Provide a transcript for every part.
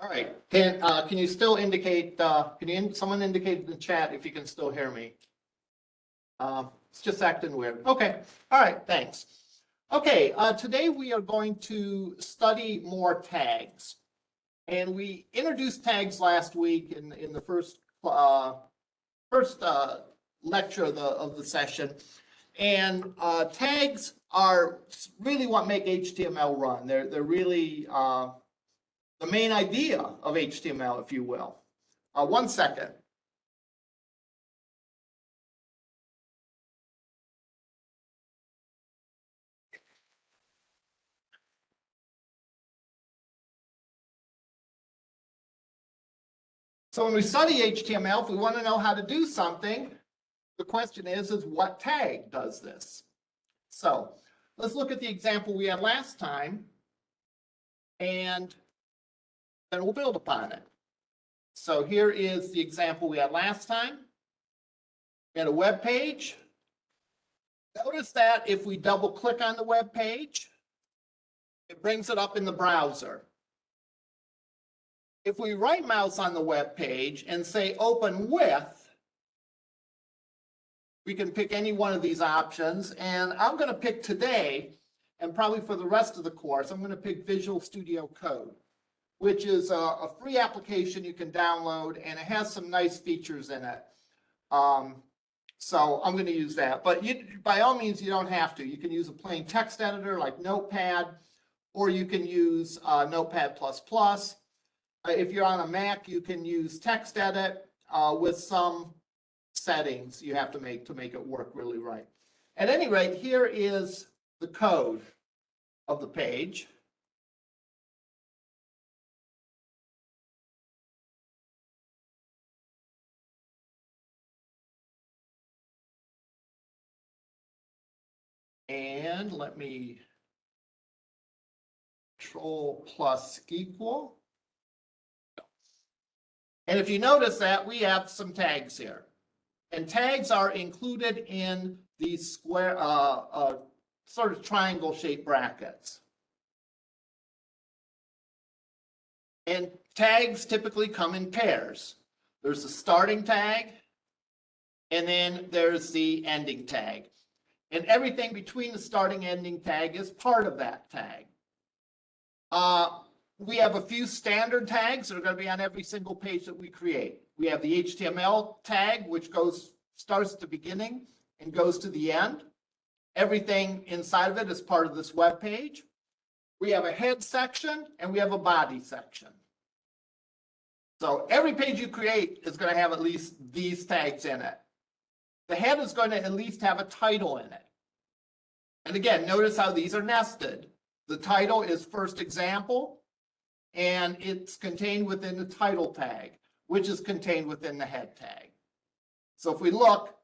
All right, can you still indicate, someone indicate in the chat if you can still hear me? It's just acting weird. Okay, all right, thanks. Okay, today we are going to study more tags. And we introduced tags last week in the first lecture of the session. And tags are really what make HTML run. They're really the main idea of HTML, if you will. 1 second. So when we study HTML, if we want to know how to do something, the question is what tag does this? So let's look at the example we had last time, and then we'll build upon it. So here is the example we had last time. We had a web page. Notice that if we double click on the web page, it brings it up in the browser. If we right mouse on the web page and say open with, we can pick any one of these options. And I'm going to pick today, and probably for the rest of the course, I'm going to pick Visual Studio Code, which is a free application you can download, and it has some nice features in it. So I'm going to use that. But by all means, you don't have to. You can use a plain text editor like Notepad, or you can use Notepad++. If you're on a Mac, you can use TextEdit with some settings you have to make it work really right. At any rate, here is the code of the page. And let me Control plus equal. And if you notice that, we have some tags here. And tags are included in these square, sort of triangle-shaped brackets. And tags typically come in pairs. There's the starting tag, and then there's the ending tag. And everything between the starting and ending tag is part of that tag. We have a few standard tags that are going to be on every single page that we create. We have the HTML tag, which starts at the beginning and goes to the end. Everything inside of it is part of this web page. We have a head section and we have a body section. So every page you create is going to have at least these tags in it. The head is going to at least have a title in it. And again, notice how these are nested. The title is first example, and it's contained within the title tag, which is contained within the head tag. So if we look,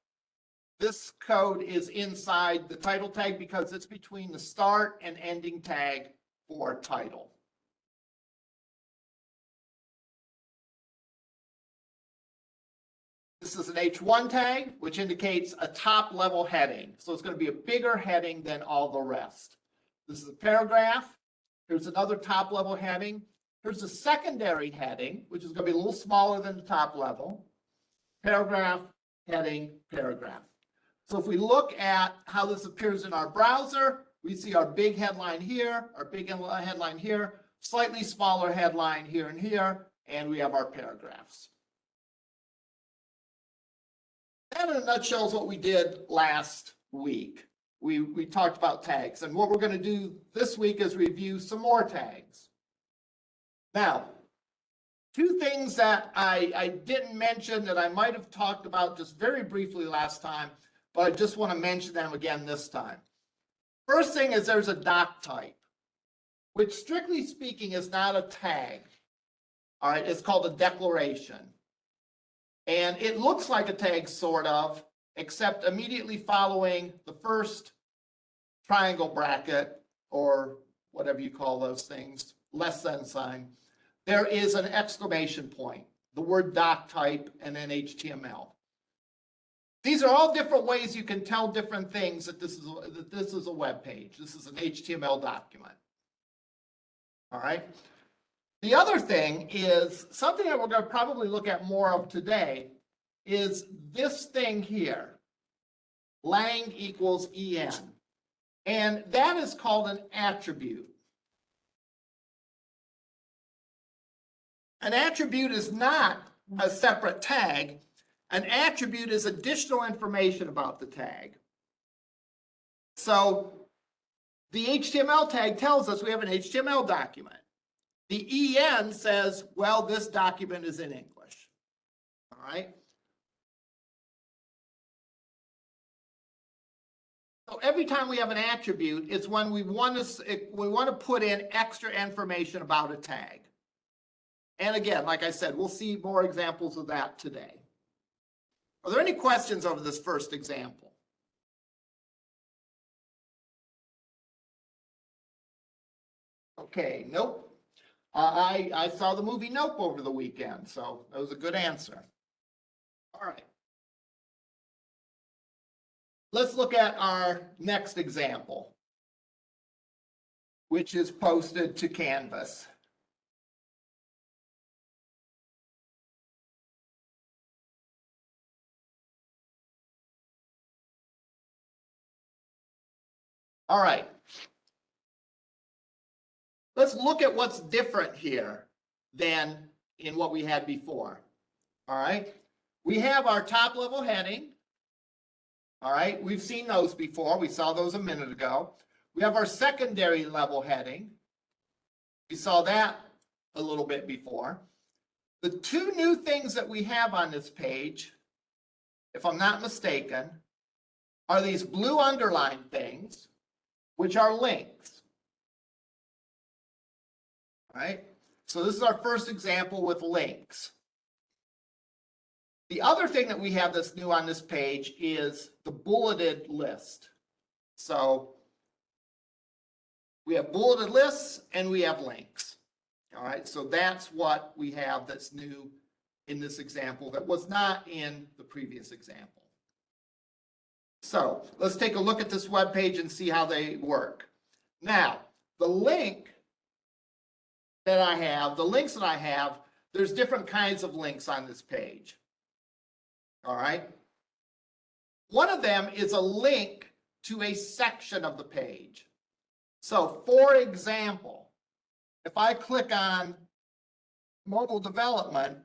this code is inside the title tag because it's between the start and ending tag for title. This is an H1 tag, which indicates a top-level heading. So it's going to be a bigger heading than all the rest. This is a paragraph. Here's another top-level heading. Here's a secondary heading, which is going to be a little smaller than the top level. Paragraph, heading, paragraph. So if we look at how this appears in our browser, we see our big headline here, our big headline here, slightly smaller headline here and here, and we have our paragraphs. That in a nutshell is what we did last week. We talked about tags, and what we're going to do this week is review some more tags. Now, two things that I didn't mention that I might have talked about just very briefly last time, but I just want to mention them again this time. First thing is there's a doc type, which strictly speaking is not a tag. All right, it's called a declaration. And it looks like a tag, sort of, except immediately following the first triangle bracket, or whatever you call those things, less than sign, there is an exclamation point, the word doc type, and then HTML. These are all different ways you can tell different things that this is a web page. This is an HTML document. All right. The other thing is something that we're going to probably look at more of today is this thing here, lang equals en. And that is called an attribute. An attribute is not a separate tag. An attribute is additional information about the tag. So the HTML tag tells us we have an HTML document. The EN says, well, this document is in English. All right. So every time we have an attribute, it's when we want to put in extra information about a tag. And again, like I said, we'll see more examples of that today. Are there any questions over this first example? Okay, nope. I saw the movie Nope over the weekend, so that was a good answer. All right. Let's look at our next example, which is posted to Canvas. All right. Let's look at what's different here than in what we had before. All right. We have our top level heading. All right. We've seen those before. We saw those a minute ago. We have our secondary level heading. We saw that a little bit before. The two new things that we have on this page, if I'm not mistaken, are these blue underlined things, which are links. All right. So this is our first example with links. The other thing that we have that's new on this page is the bulleted list. So we have bulleted lists and we have links. All right. So that's what we have that's new in this example that was not in the previous example. So let's take a look at this web page and see how they work. Now, the link that I have, the links that I have, there's different kinds of links on this page. All right. One of them is a link to a section of the page. So for example, if I click on mobile development,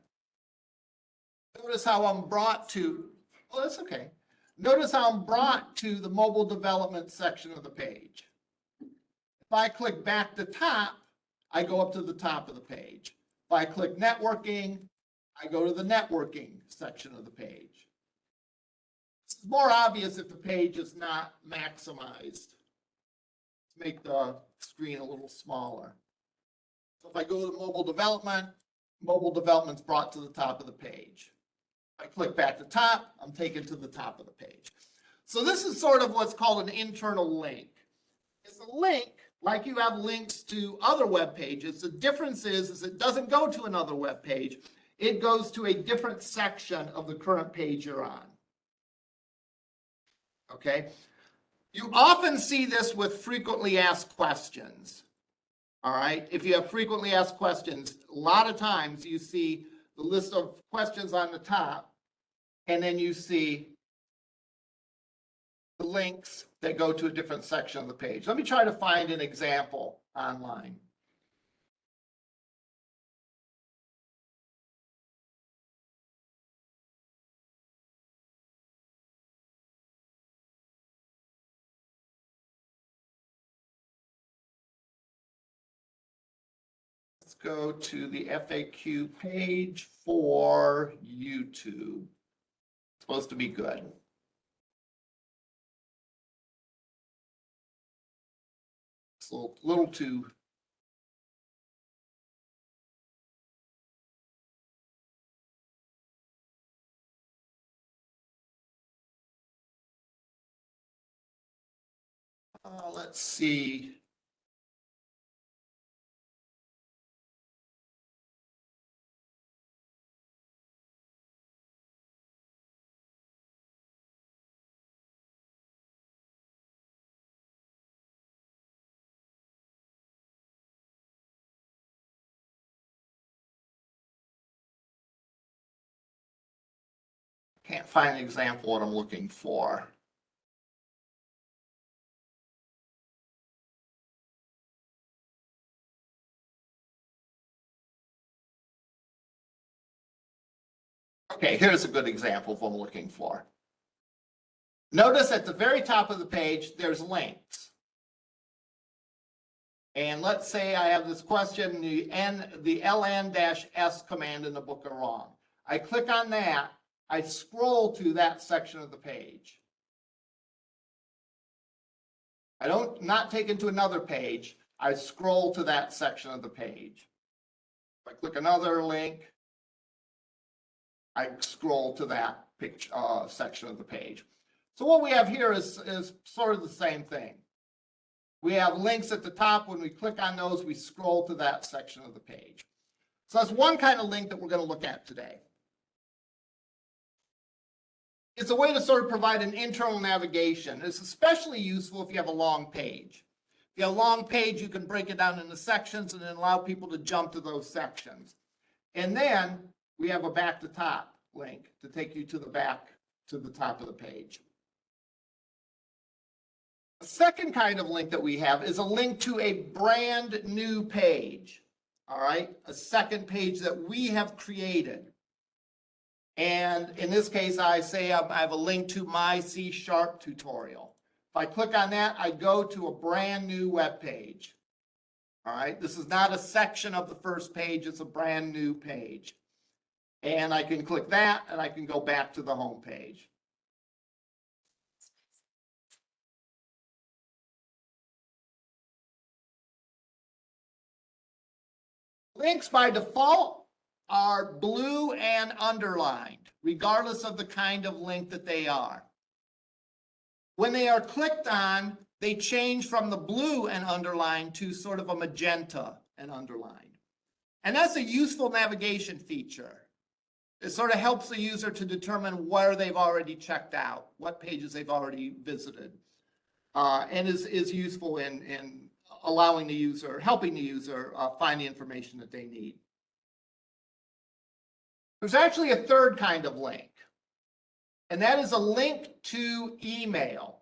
notice how I'm brought to, oh, that's okay. Notice how I'm brought to the mobile development section of the page. If I click back to top, I go up to the top of the page. If I click networking, I go to the networking section of the page. It's more obvious if the page is not maximized. Let's make the screen a little smaller. So if I go to mobile development's brought to the top of the page. If I click back to top, I'm taken to the top of the page. So this is sort of what's called an internal link. It's a link like you have links to other web pages. The difference is it doesn't go to another web page. It goes to a different section of the current page you're on. Okay. You often see this with frequently asked questions. All right. If you have frequently asked questions, a lot of times you see the list of questions on the top, and then you see the links that go to a different section of the page. Let me try to find an example online. Let's go to the FAQ page for YouTube. It's supposed to be good. It's a little too. Let's see. Can't find an example what I'm looking for. Okay, here's a good example of what I'm looking for. Notice at the very top of the page, there's links. And let's say I have this question, the ln-s command in the book are wrong. I click on that, I scroll to that section of the page. I don't not take it to another page, I scroll to that section of the page. If I click another link, I scroll to that picture, section of the page. So what we have here is sort of the same thing. We have links at the top. When we click on those, we scroll to that section of the page. So that's one kind of link that we're going to look at today. It's a way to sort of provide an internal navigation. It's especially useful if you have a long page. If you have a long page, you can break it down into sections and then allow people to jump to those sections. And then we have a back to top link to take you to the back to the top of the page. A second kind of link that we have is a link to a brand new page. All right, a second page that we have created. And in this case, I say I have a link to my C# tutorial. If I click on that, I go to a brand new web page. All right, this is not a section of the first page, it's a brand new page. And I can click that and I can go back to the home page. Links by default are blue and underlined, regardless of the kind of link that they are. When they are clicked on, they change from the blue and underlined to sort of a magenta and underlined. And that's a useful navigation feature. It sort of helps the user to determine where they've already checked out, what pages they've already visited, and is useful in allowing the user, helping the user find the information that they need. There's actually a third kind of link, and that is a link to email.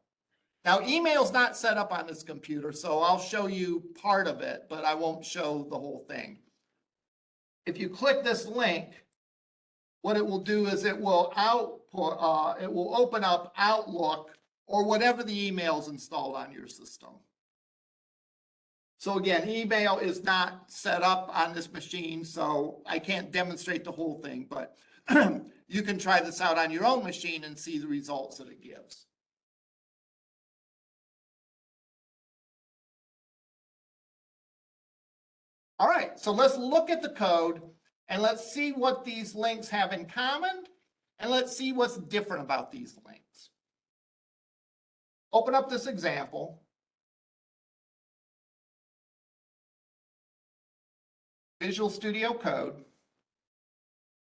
Now, email is not set up on this computer, so I'll show you part of it, but I won't show the whole thing. If you click this link, what it will do is it will open up Outlook or whatever the email is installed on your system. So again, email is not set up on this machine, so I can't demonstrate the whole thing, but you can try this out on your own machine and see the results that it gives. All right, so let's look at the code and let's see what these links have in common, and let's see what's different about these links. Open up this example. Visual Studio Code.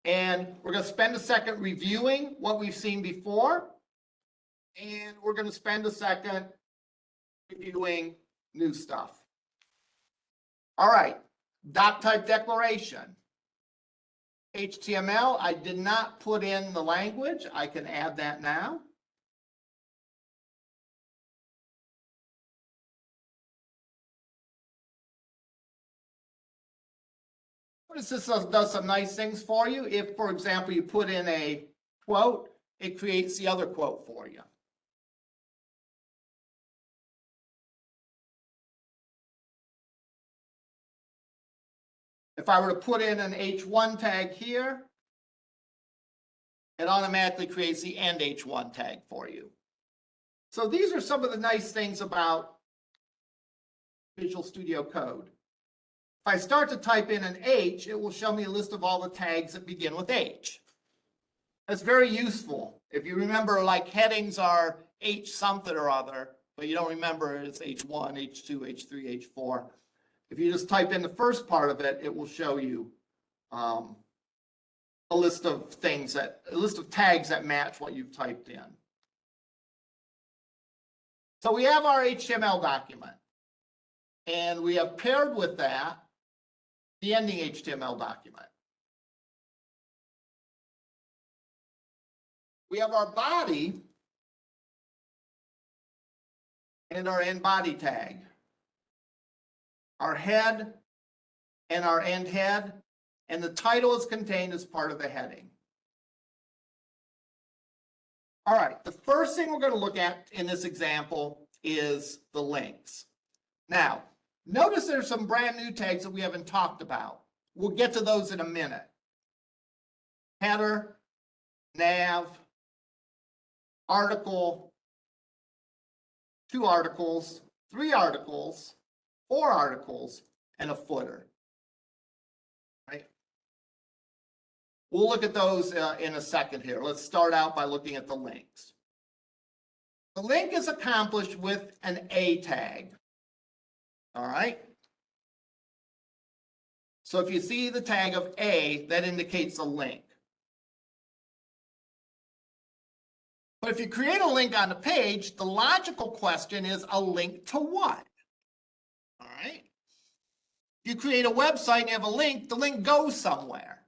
And we're going to spend a second reviewing what we've seen before. And we're going to spend a second reviewing new stuff. All right, doc type declaration. HTML, I did not put in the language. I can add that now. Notice this does some nice things for you. If, for example, you put in a quote, it creates the other quote for you. If I were to put in an H1 tag here, it automatically creates the end H1 tag for you. So these are some of the nice things about Visual Studio Code. If I start to type in an H, it will show me a list of all the tags that begin with H. That's very useful. If you remember, like headings are H something or other, but you don't remember it's H1, H2, H3, H4. If you just type in the first part of it, it will show you a list of things a list of tags that match what you've typed in. So we have our HTML document, and we have paired with that the ending HTML document. we have our body and our end body tag, our head and our end head, and the title is contained as part of the heading. All right, the first thing we're going to look at in this example is the links. Now, notice there's some brand new tags that we haven't talked about. We'll get to those in a minute. Header, nav, article, 2 articles, 3 articles, 4 articles, and a footer. Right? We'll look at those in a second here. Let's start out by looking at the links. The link is accomplished with an A tag. All right. So if you see the tag of A, that indicates a link. But if you create a link on the page, the logical question is a link to what? All right. You create a website and you have a link, the link goes somewhere,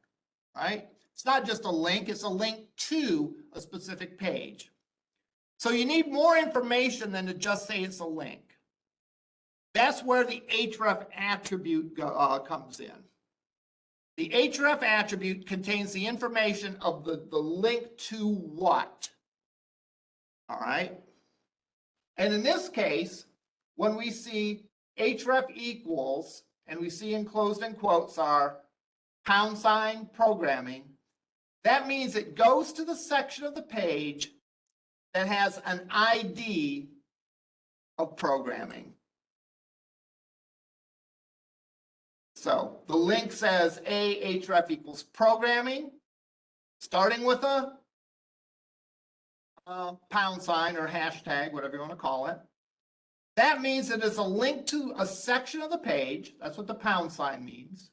right? It's not just a link, it's a link to a specific page. So you need more information than to just say it's a link. That's where the href attribute comes in. The href attribute contains the information of the link to what? All right. And in this case, when we see href equals, and we see enclosed in quotes are # programming, that means it goes to the section of the page that has an ID of programming. So the link says A href equals programming, starting with a # or hashtag, whatever you want to call it. That means it is a link to a section of the page. That's what the # means.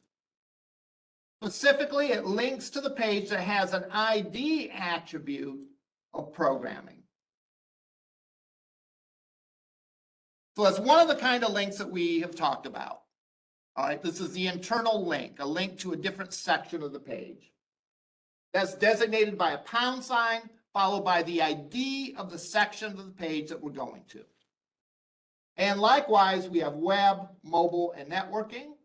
Specifically, it links to the page that has an ID attribute of programming. So that's one of the kind of links that we have talked about. All right, this is the internal link, a link to a different section of the page. That's designated by a # followed by the ID of the section of the page that we're going to. And likewise, we have web, mobile, and networking.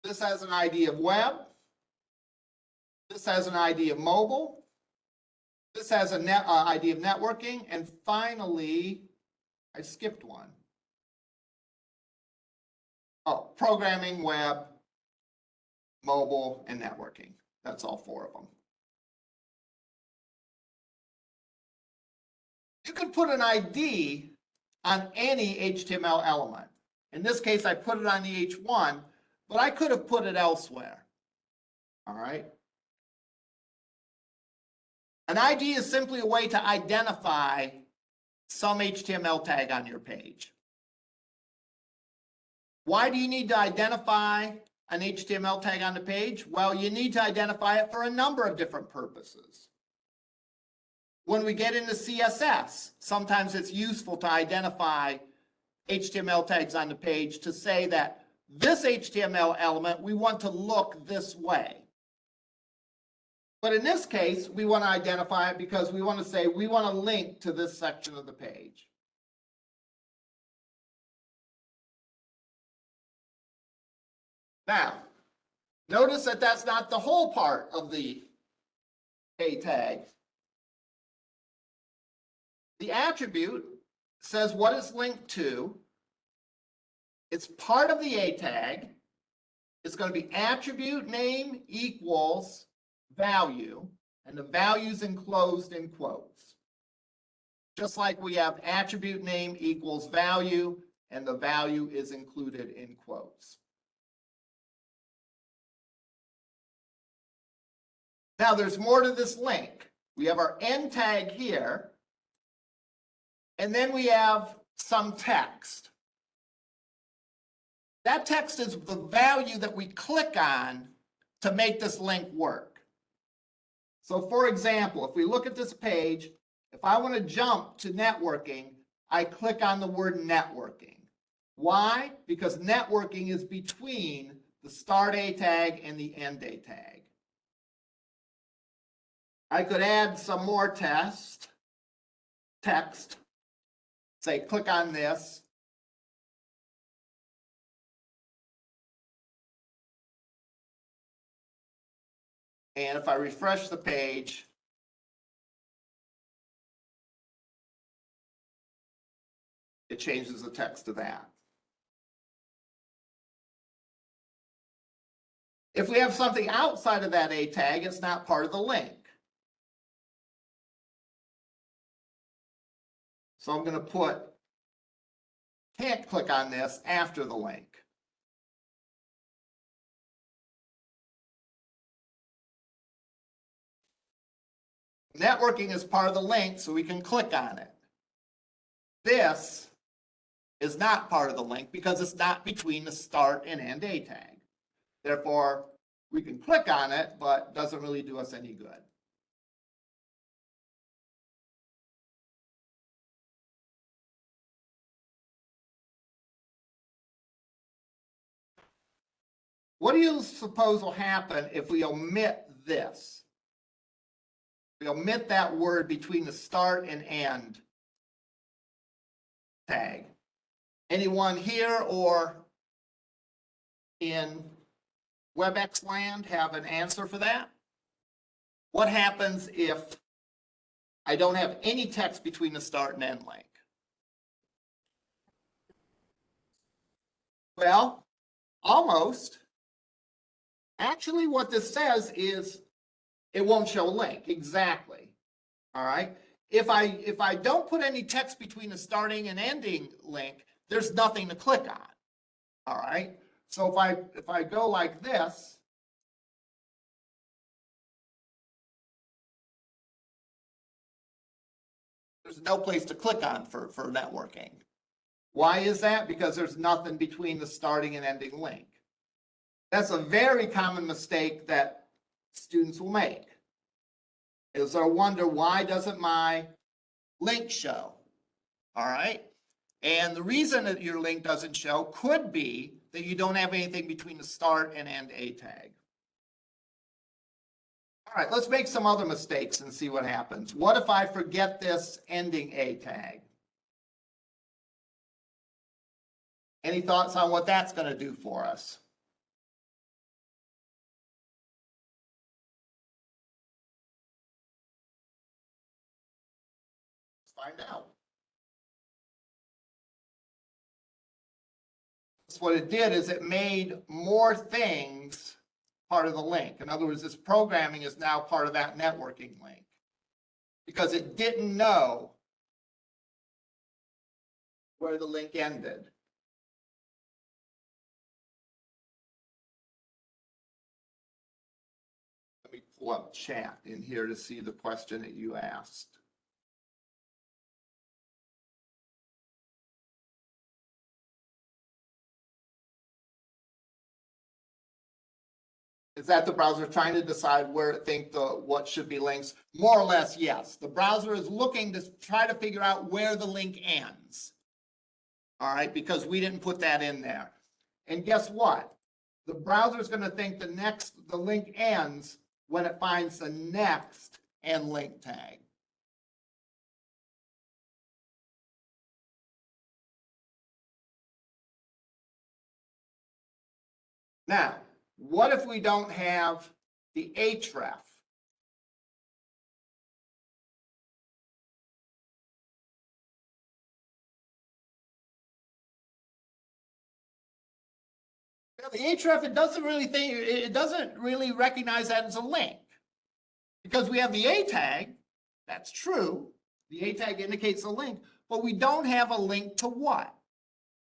This has an ID of web. This has an ID of mobile. This has an ID of networking. And finally, I skipped one. Oh, programming, web, mobile, and networking. That's all 4 of them. You can put an ID on any HTML element. In this case, I put it on the H1, but I could have put it elsewhere. All right. An ID is simply a way to identify some HTML tag on your page. Why do you need to identify an HTML tag on the page? Well, you need to identify it for a number of different purposes. When we get into CSS, sometimes it's useful to identify HTML tags on the page to say that this HTML element, we want to look this way. But in this case, we want to identify it because we want to say we want to link to this section of the page. Now, notice that that's not the whole part of the A tag. The attribute says what it's linked to. It's part of the A tag. It's going to be attribute name equals value, and the value is enclosed in quotes. Just like we have attribute name equals value, and the value is included in quotes. Now there's more to this link. We have our end tag here, and then we have some text. That text is the value that we click on to make this link work. So for example, if we look at this page, if I want to jump to networking, I click on the word networking. Why? Because networking is between the start A tag and the end A tag. I could add some more text, say click on this. And if I refresh the page, it changes the text to that. If we have something outside of that A tag, it's not part of the link. So I'm going to put, can't click on this after the link. Networking is part of the link, so we can click on it. This is not part of the link because it's not between the start and end A tag. Therefore, we can click on it, but doesn't really do us any good. What do you suppose will happen if we omit this? We omit that word between the start and end tag. Anyone here or in WebEx land have an answer for that? What happens if I don't have any text between the start and end link? Well, almost. Actually, what this says is it won't show a link. Exactly. All right. If I don't put any text between the starting and ending link, there's nothing to click on. All right. So if I go like this, there's no place to click on for networking. Why is that? Because there's nothing between the starting and ending link. That's a very common mistake that students will make. Is they'll wonder, why doesn't my link show? All right. And the reason that your link doesn't show could be that you don't have anything between the start and end A tag. All right, let's make some other mistakes and see what happens. What if I forget this ending A tag? Any thoughts on what that's going to do for us? Let's find out. So what it did is it made more things part of the link. In other words, this programming is now part of that networking link because it didn't know where the link ended. Let me pull up chat in here to see the question that you asked. Is that the browser trying to decide where to think what should be links? More or less, yes. The browser is looking to try to figure out where the link ends. All right, because we didn't put that in there. And guess what? The browser is going to think the link ends when it finds the next end link tag. Now, what if we don't have the href? The href, it doesn't really recognize that as a link. Because we have the A tag, that's true. The A tag indicates a link, but we don't have a link to what?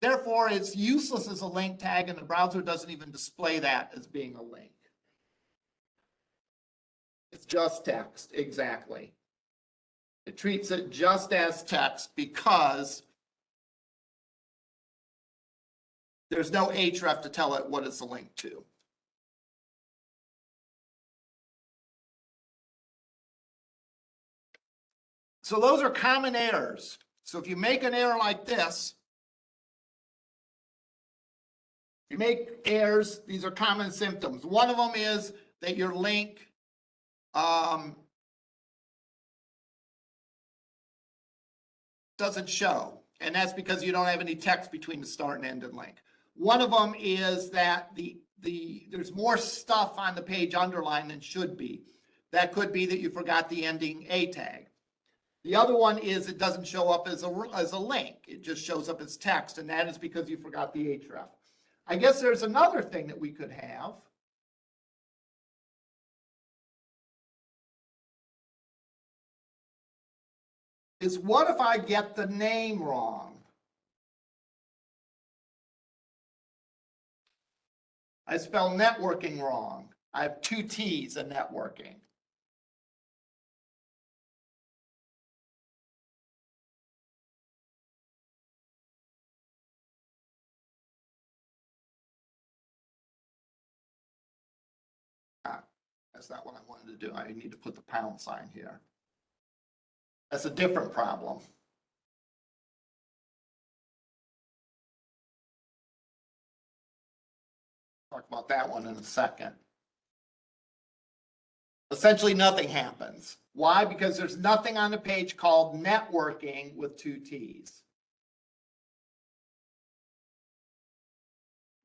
Therefore, it's useless as a link tag, and the browser doesn't even display that as being a link. It's just text, exactly. It treats it just as text because there's no href to tell it what it's a link to. So those are common errors. So if you make an error like this, you make errors, these are common symptoms. One of them is that your link doesn't show. And that's because you don't have any text between the start and ending link. One of them is that there's more stuff on the page underlined than should be. That could be that you forgot the ending A tag. The other one is it doesn't show up as a link. It just shows up as text, and that is because you forgot the href. I guess there's another thing that we could have. Is what if I get the name wrong? I spell networking wrong. I have 2 T's in networking. That's not what I wanted to do. I need to put the pound sign here. That's a different problem. Talk about that one in a second. Essentially, nothing happens. Why? Because there's nothing on the page called networking with 2 T's.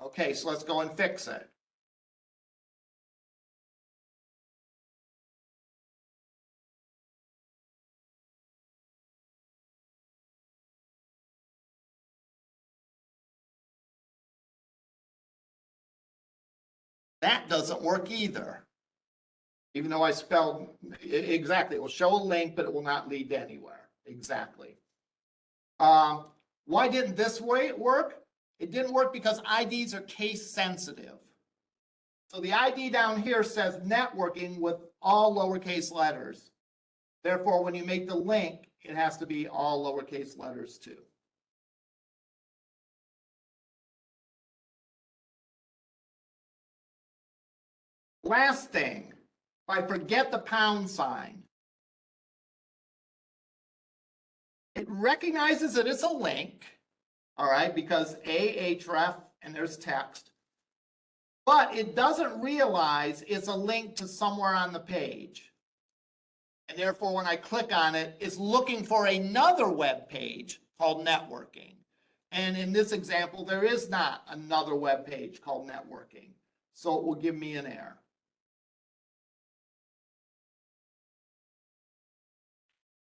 Okay, so let's go and fix it. That doesn't work either. Even though I spelled exactly, it will show a link, but it will not lead to anywhere. Exactly. Why didn't this way work? It didn't work because IDs are case sensitive. So the ID down here says networking with all lowercase letters. Therefore, when you make the link, it has to be all lowercase letters too. Last thing, if I forget the pound sign, it recognizes that it's a link, all right, because href and there's text, but it doesn't realize it's a link to somewhere on the page. And therefore, when I click on it, it's looking for another web page called networking. And in this example, there is not another web page called networking. So it will give me an error.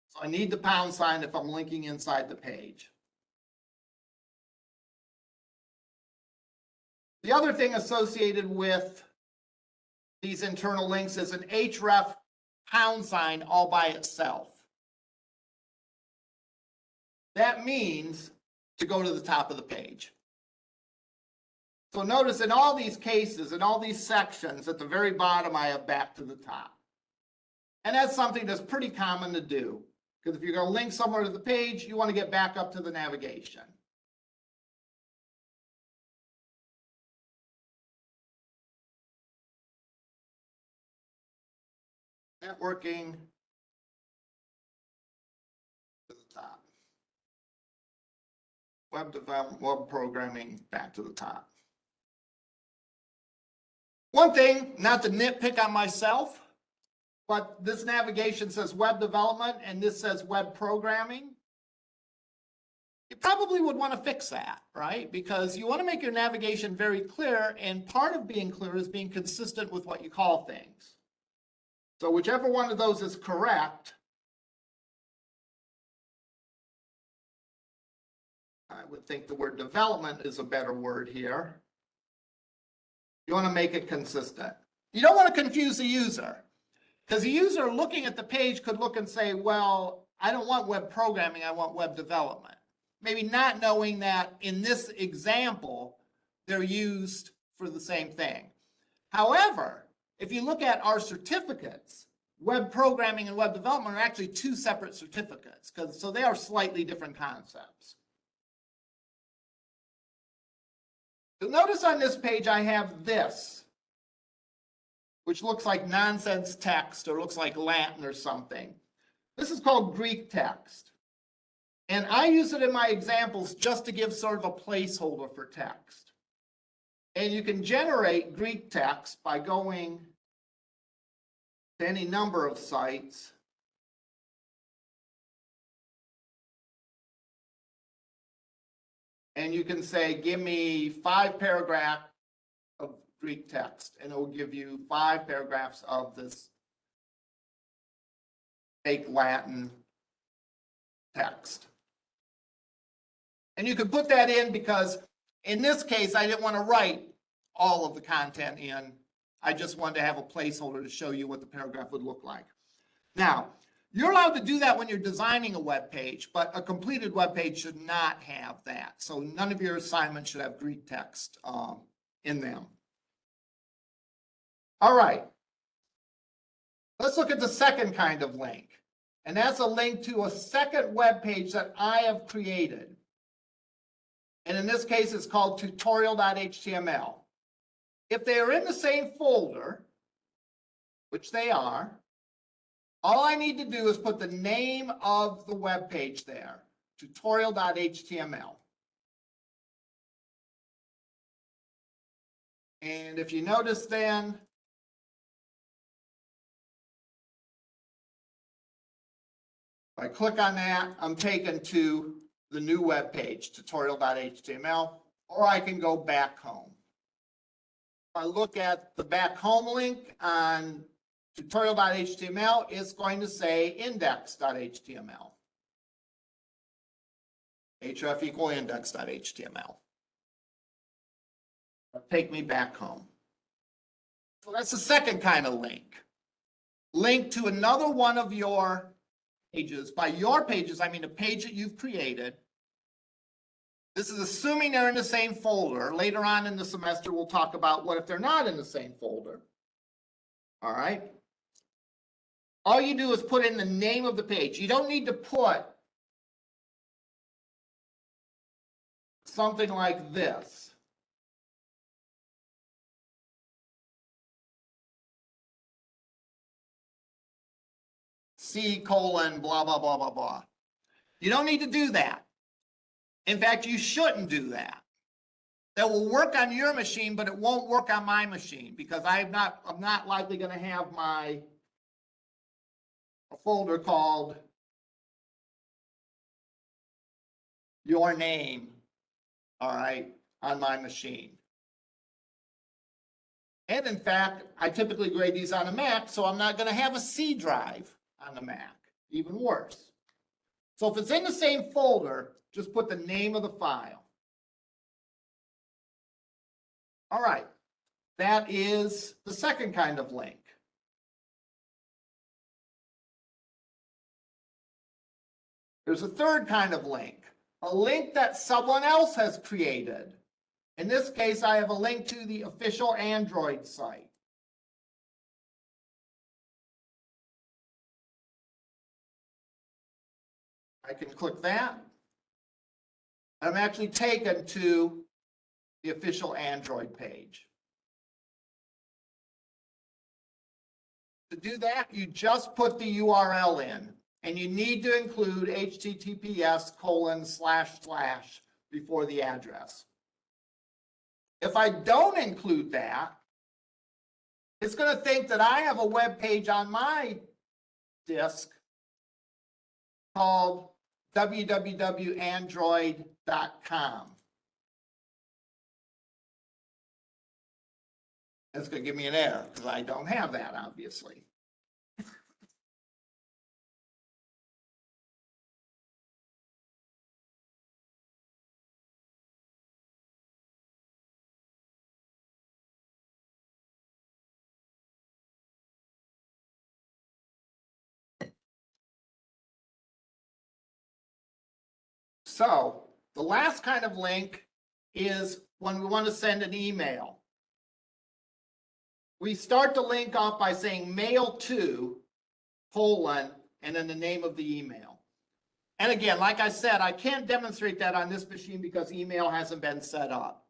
So I need the pound sign if I'm linking inside the page. The other thing associated with these internal links is an href pound sign all by itself. That means to go to the top of the page. So notice in all these cases, in all these sections, at the very bottom, I have back to the top. And that's something that's pretty common to do. Because if you're going to link somewhere to the page, you want to get back up to the navigation. Networking to the top. Web development, web programming, back to the top. One thing, not to nitpick on myself, but this navigation says web development and this says web programming. You probably would want to fix that, right? Because you want to make your navigation very clear, and part of being clear is being consistent with what you call things. So whichever one of those is correct, I would think the word development is a better word here. You want to make it consistent. You don't want to confuse the user, because the user looking at the page could look and say, well, I don't want web programming, I want web development. Maybe not knowing that in this example, they're used for the same thing. However, if you look at our certificates, web programming and web development are actually 2 separate certificates, so they are slightly different concepts. So notice on this page I have this, which looks like nonsense text or looks like Latin or something. This is called Greek text. And I use it in my examples just to give sort of a placeholder for text. And you can generate Greek text by going to any number of sites. And you can say, give me 5 paragraphs of Greek text, and it will give you 5 paragraphs of this fake Latin text. And you can put that in because in this case, I didn't want to write all of the content in. I just wanted to have a placeholder to show you what the paragraph would look like. Now, you're allowed to do that when you're designing a web page, but a completed web page should not have that. So none of your assignments should have Greek text in them. All right. Let's look at the second kind of link. And that's a link to a second web page that I have created. And in this case, it's called tutorial.html. If they are in the same folder, which they are, all I need to do is put the name of the web page there, tutorial.html. And if you notice then, if I click on that, I'm taken to the new web page, tutorial.html, or I can go back home. If I look at the back home link on tutorial.html, it's going to say index.html. href equal index.html. Take me back home. So that's the second kind of link. Link to another one of your pages. By your pages, I mean a page that you've created. This is assuming they're in the same folder. Later on in the semester, we'll talk about what if they're not in the same folder. All right. All you do is put in the name of the page. You don't need to put something like this. C colon blah, blah, blah, blah, blah. You don't need to do that. In fact, you shouldn't do that. That will work on your machine, but it won't work on my machine because I'm not likely going to have a folder called your name, all right, on my machine. And in fact, I typically grade these on a Mac, so I'm not going to have a C drive on the Mac, even worse. So if it's in the same folder, just put the name of the file. All right, that is the second kind of link. There's a third kind of link, a link that someone else has created. In this case, I have a link to the official Android site. I can click that. I'm actually taken to the official Android page. To do that, you just put the URL in, and you need to include https:// before the address. If I don't include that, it's going to think that I have a web page on my disk called www.android.com. It's going to give me an error because I don't have that, obviously. So the last kind of link is when we want to send an email. We start the link off by saying mail to, colon, and then the name of the email. And again, like I said, I can't demonstrate that on this machine because email hasn't been set up.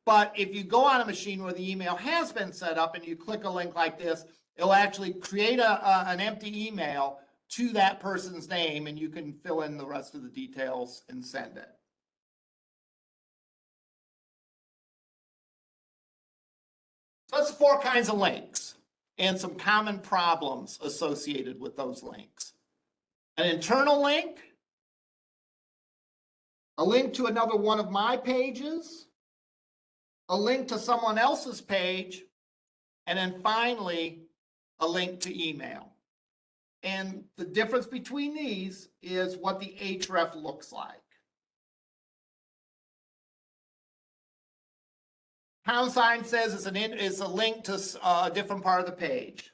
But if you go on a machine where the email has been set up and you click a link like this, it'll actually create an empty email to that person's name, and you can fill in the rest of the details and send it. So that's 4 kinds of links and some common problems associated with those links. An internal link, a link to another one of my pages, a link to someone else's page, and then finally, a link to email. And the difference between these is what the href looks like. Pound sign says it's a link to a different part of the page.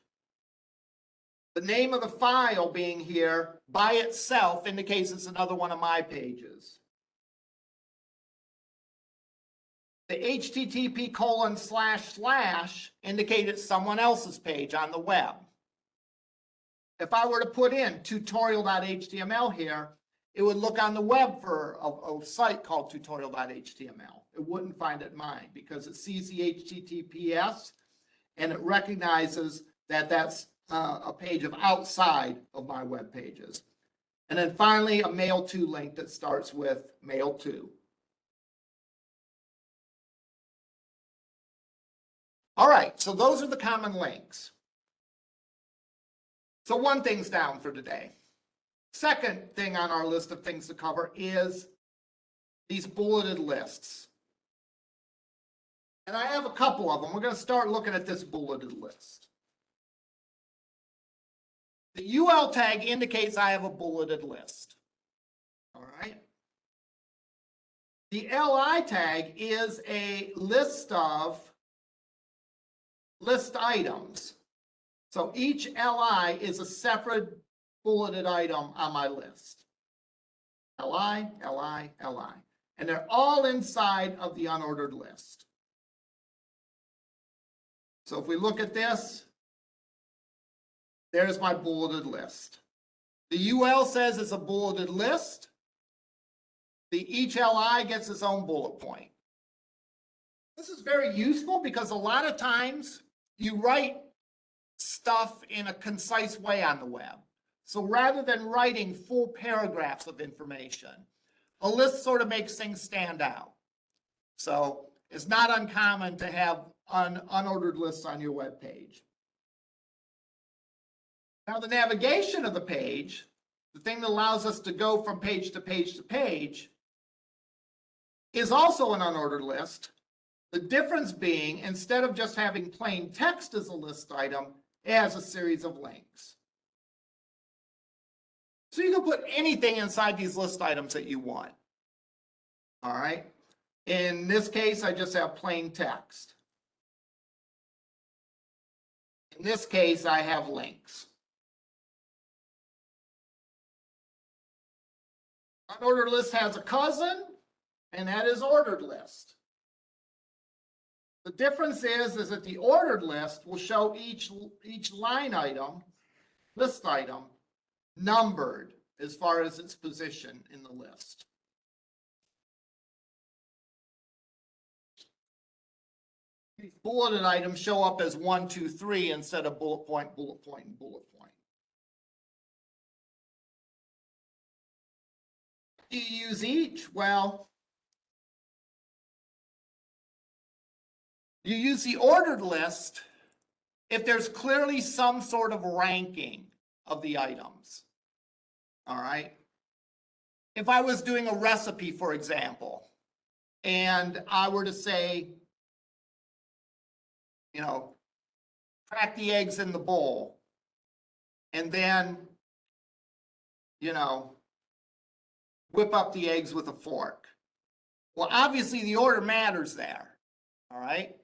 The name of the file being here by itself indicates it's another one of my pages. The http:// indicates it's someone else's page on the web. If I were to put in tutorial.html here, it would look on the web for a site called tutorial.html. It wouldn't find it mine because it sees the HTTPS and it recognizes that that's a page of outside of my web pages. And then finally, a mail to link that starts with mail to. All right, so those are the common links. So one thing's down for today. Second thing on our list of things to cover is these bulleted lists. And I have a couple of them. We're going to start looking at this bulleted list. The UL tag indicates I have a bulleted list. All right. The LI tag is a list of list items. So each LI is a separate bulleted item on my list. LI, LI, LI. And they're all inside of the unordered list. So if we look at this, there's my bulleted list. The UL says it's a bulleted list. Each LI gets its own bullet point. This is very useful because a lot of times you write stuff in a concise way on the web. So rather than writing full paragraphs of information, a list sort of makes things stand out. So it's not uncommon to have unordered lists on your web page. Now the navigation of the page, the thing that allows us to go from page to page to page, is also an unordered list. The difference being, instead of just having plain text as a list item, it has a series of links. So you can put anything inside these list items that you want. All right. In this case, I just have plain text. In this case, I have links. Unordered list has a cousin, and that is ordered list. The difference is that the ordered list will show each line item, list item, numbered as far as its position in the list. These bulleted items show up as 1, 2, 3 instead of bullet point, bullet point, and bullet point. Do you use each? Well, you use the ordered list if there's clearly some sort of ranking of the items. All right. If I was doing a recipe, for example, and I were to say, you know, crack the eggs in the bowl, and then, you know, whip up the eggs with a fork. Well, obviously the order matters there. All right.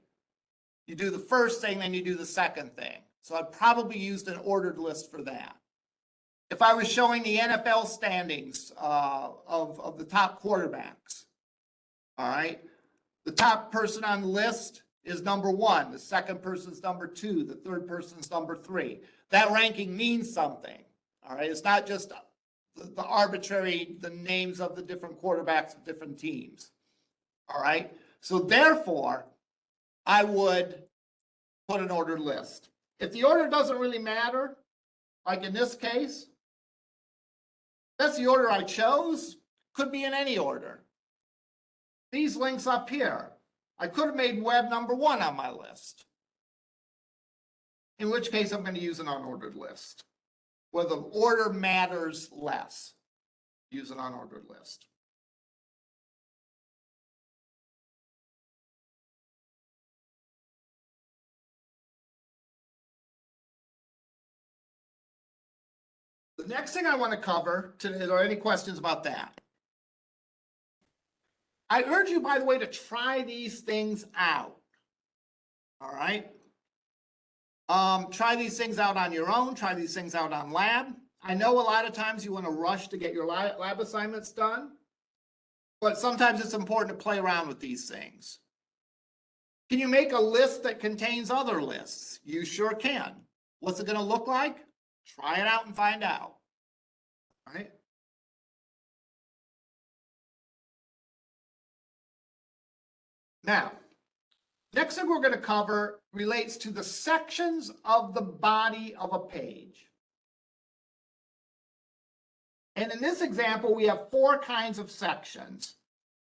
You do the first thing, then you do the second thing. So I'd probably used an ordered list for that. If I was showing the NFL standings of the top quarterbacks, all right, the top person on the list is number 1. The second person is number 2. The third person is number 3. That ranking means something. All right, it's not just the arbitrary, the names of the different quarterbacks of different teams. All right, so therefore, I would put an ordered list. If the order doesn't really matter, like in this case, that's the order I chose, could be in any order. These links up here, I could have made web number 1 on my list, in which case I'm going to use an unordered list. Where the order matters less, use an unordered list. The next thing I want to cover today, are there any questions about that? I urge you, by the way, to try these things out. All right. Try these things out on your own. Try these things out on lab. I know a lot of times you want to rush to get your lab assignments done, but sometimes it's important to play around with these things. Can you make a list that contains other lists? You sure can. What's it going to look like? Try it out and find out. All right. Now, next thing we're going to cover relates to the sections of the body of a page. And in this example, we have 4 kinds of sections.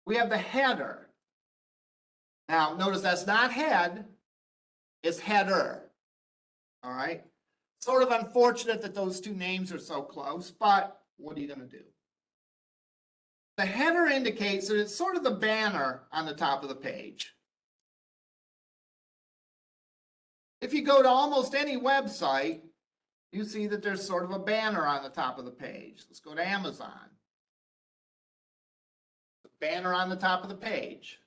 We have the header. Now, notice that's not head, it's header. All right. Sort of unfortunate that those 2 names are so close, but what are you going to do? The header indicates that it's sort of the banner on the top of the page. If you go to almost any website, you see that there's sort of a banner on the top of the page. Let's go to Amazon. The banner on the top of the page.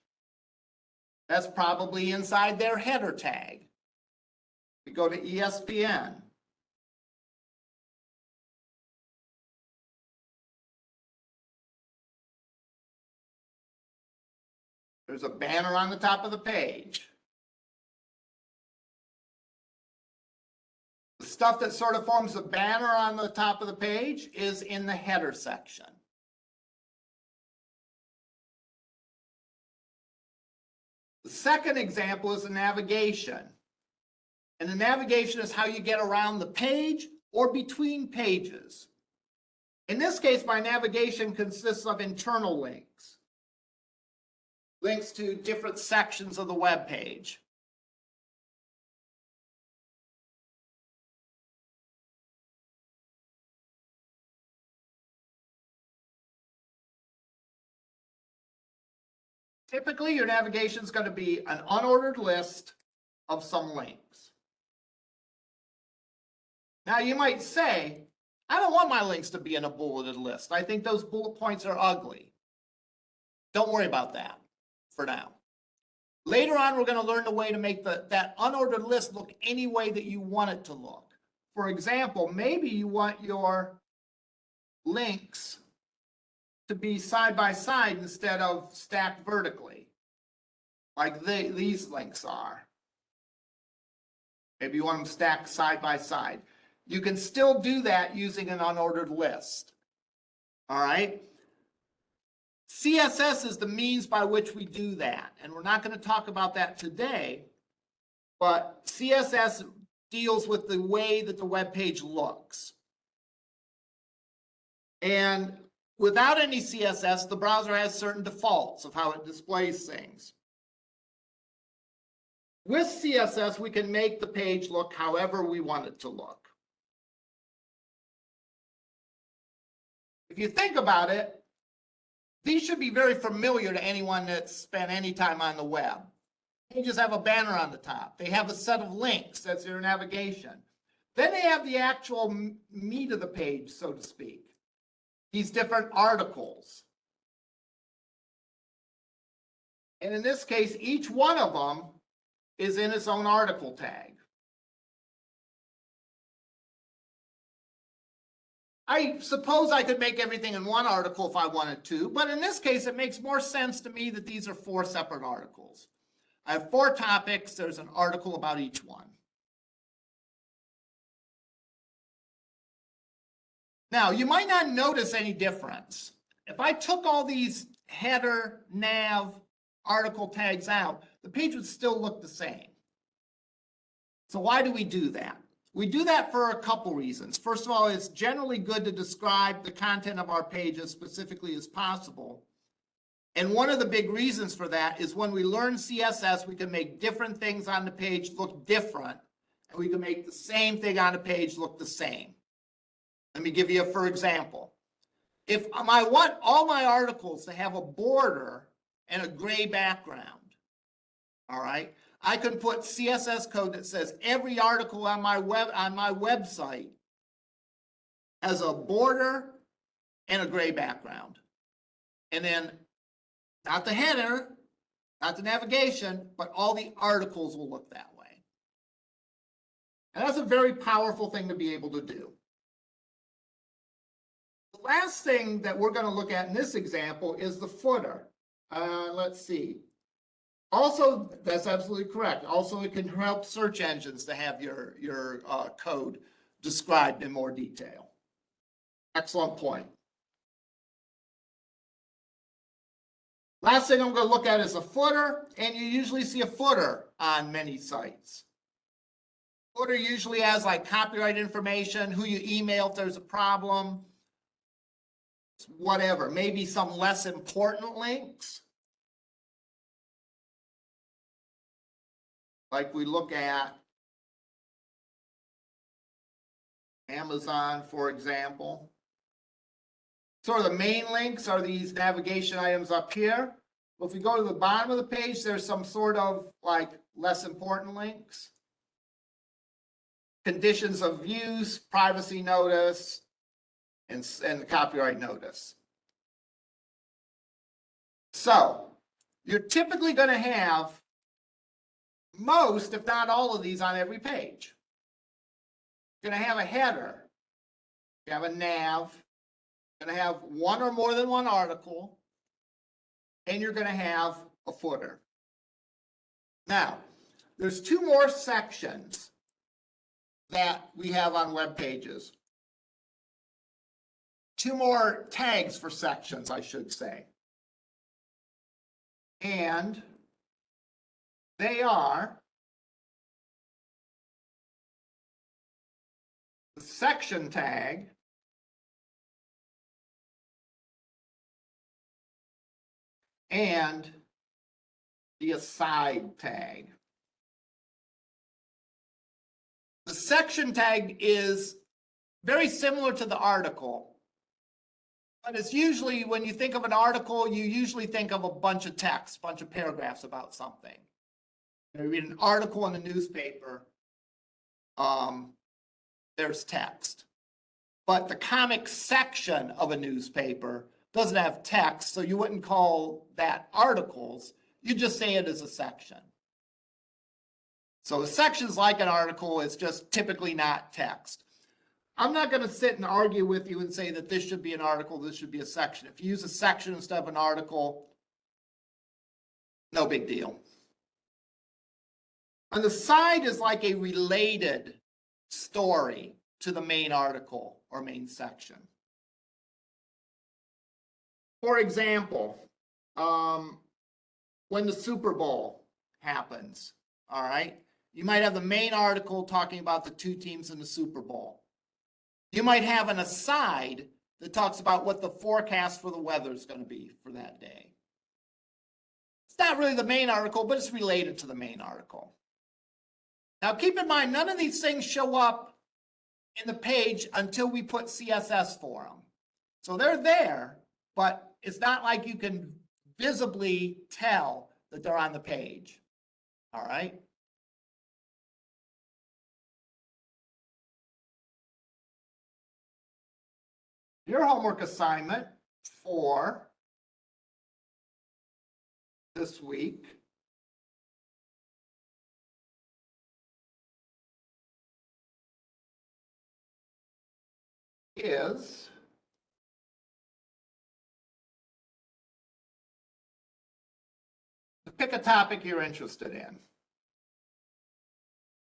That's probably inside their header tag. We go to ESPN. There's a banner on the top of the page. The stuff that sort of forms the banner on the top of the page is in the header section. The second example is the navigation. And the navigation is how you get around the page or between pages. In this case, my navigation consists of internal links. Links to different sections of the web page. Typically, your navigation is going to be an unordered list of some links. Now, you might say, I don't want my links to be in a bulleted list. I think those bullet points are ugly. Don't worry about that for now. Later on, we're going to learn the way to make that unordered list look any way that you want it to look. For example, maybe you want your links to be side by side instead of stacked vertically, like these links are. Maybe you want them stacked side by side. You can still do that using an unordered list. All right. CSS is the means by which we do that. And we're not going to talk about that today, but CSS deals with the way that the web page looks. And without any CSS, the browser has certain defaults of how it displays things. With CSS, we can make the page look however we want it to look. If you think about it, these should be very familiar to anyone that's spent any time on the web. They just have a banner on the top. They have a set of links, that's their navigation. Then they have the actual meat of the page, so to speak. These different articles. And in this case, each one of them is in its own article tag. I suppose I could make everything in one article if I wanted to, but in this case, it makes more sense to me that these are 4 separate articles. I have 4 topics. There's an article about each one. Now, you might not notice any difference. If I took all these header, nav, article tags out, the page would still look the same. So why do we do that? We do that for a couple reasons. First of all, it's generally good to describe the content of our page as specifically as possible. And one of the big reasons for that is when we learn CSS, we can make different things on the page look different, and we can make the same thing on the page look the same. Let me give you for example. If I want all my articles to have a border and a gray background, all right, I can put CSS code that says every article on my website has a border and a gray background. And then not the header, not the navigation, but all the articles will look that way. And that's a very powerful thing to be able to do. The last thing that we're going to look at in this example is the footer. Let's see. Also, that's absolutely correct. Also, it can help search engines to have your code described in more detail. Excellent point. Last thing I'm going to look at is a footer, and you usually see a footer on many sites. Footer usually has like copyright information, who you email if there's a problem, whatever, maybe some less important links. Like we look at Amazon, for example. Sort of the main links are these navigation items up here. But if we go to the bottom of the page, there's some sort of like less important links. Conditions of use, privacy notice, and the copyright notice. So you're typically going to have most, if not all of these on every page. You're going to have a header. You have a nav. You're going to have one or more than one article. And you're going to have a footer. Now, there's two more sections that we have on web pages. Two more tags for sections, I should say. And they are the section tag and the aside tag. The section tag is very similar to the article, but it's usually, when you think of an article, you usually think of a bunch of text, a bunch of paragraphs about something. You read an article in the newspaper, there's text. But the comic section of a newspaper doesn't have text, so you wouldn't call that articles. You just say it as a section. So a section is like an article, it's just typically not text. I'm not going to sit and argue with you and say that this should be an article, this should be a section. If you use a section instead of an article, no big deal. On the side is like a related story to the main article or main section. For example, when the Super Bowl happens, all right, you might have the main article talking about the two teams in the Super Bowl. You might have an aside that talks about what the forecast for the weather is going to be for that day. It's not really the main article, but it's related to the main article. Now, keep in mind, none of these things show up in the page until we put CSS for them. So they're there, but it's not like you can visibly tell that they're on the page. All right. Your homework assignment for this week is to pick a topic you're interested in.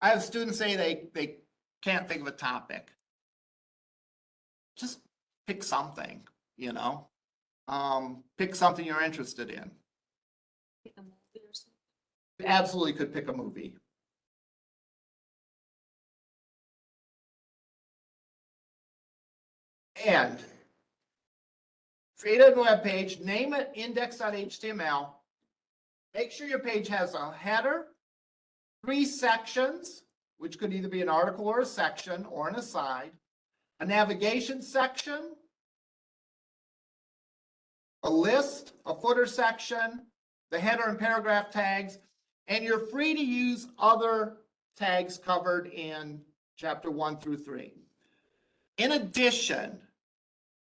I have students say they can't think of a topic. Just pick something, you know. Pick something you're interested in. Pick a movie or something. You absolutely could pick a movie. And create a web page, name it index.html. Make sure your page has a header, 3 sections, which could either be an article or a section or an aside, a navigation section, a list, a footer section, the header and paragraph tags, and you're free to use other tags covered in chapter 1 through 3. In addition,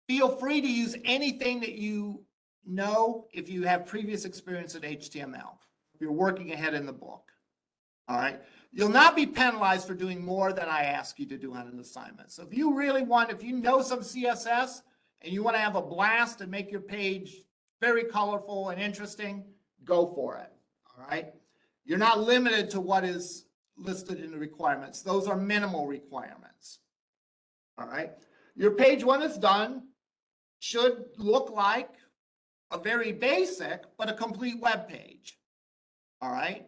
feel free to use anything that you know if you have previous experience in HTML. If you're working ahead in the book. All right. You'll not be penalized for doing more than I ask you to do on an assignment. So if you really want, if you know some CSS and you want to have a blast and make your page very colorful and interesting, go for it. All right. You're not limited to what is listed in the requirements. Those are minimal requirements. All right. Your page, when it's done, should look like a very basic, but a complete web page. All right.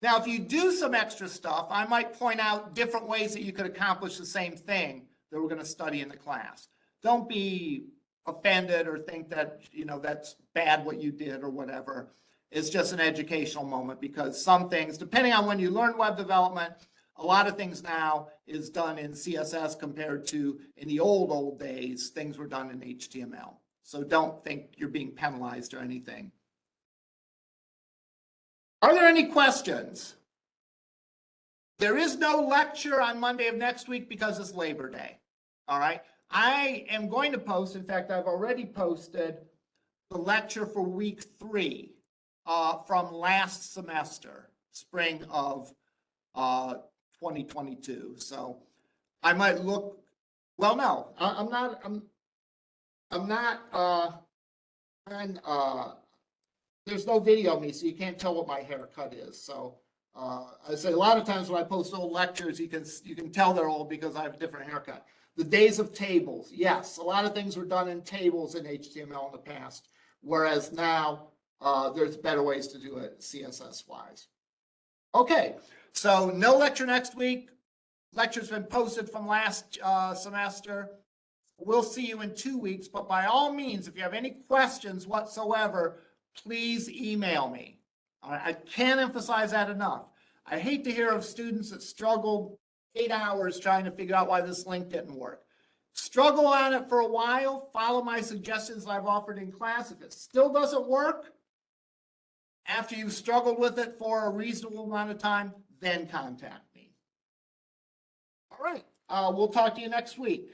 Now, if you do some extra stuff, I might point out different ways that you could accomplish the same thing that we're going to study in the class. Don't be offended or think that, you know, that's bad what you did or whatever. It's just an educational moment because some things, depending on when you learn web development, a lot of things now is done in CSS compared to in the old days, things were done in HTML. So don't think you're being penalized or anything. Are there any questions? There is no lecture on Monday of next week because it's Labor Day. All right. I am going to post, in fact, I've already posted the lecture for week 3 from last semester, spring of 2022. So I might look, well, no, I'm not, there's no video of me, so you can't tell what my haircut is. So I say a lot of times when I post old lectures, you can tell they're old because I have a different haircut. The days of tables, yes, a lot of things were done in tables in HTML in the past, whereas now there's better ways to do it CSS wise. Okay, so no lecture next week. Lecture's been posted from last semester. We'll see you in 2 weeks, but by all means, if you have any questions whatsoever, please email me. I can't emphasize that enough. I hate to hear of students that struggled 8 hours trying to figure out why this link didn't work. Struggle on it for a while, follow my suggestions that I've offered in class. If it still doesn't work, after you've struggled with it for a reasonable amount of time, then contact me. All right, we'll talk to you next week.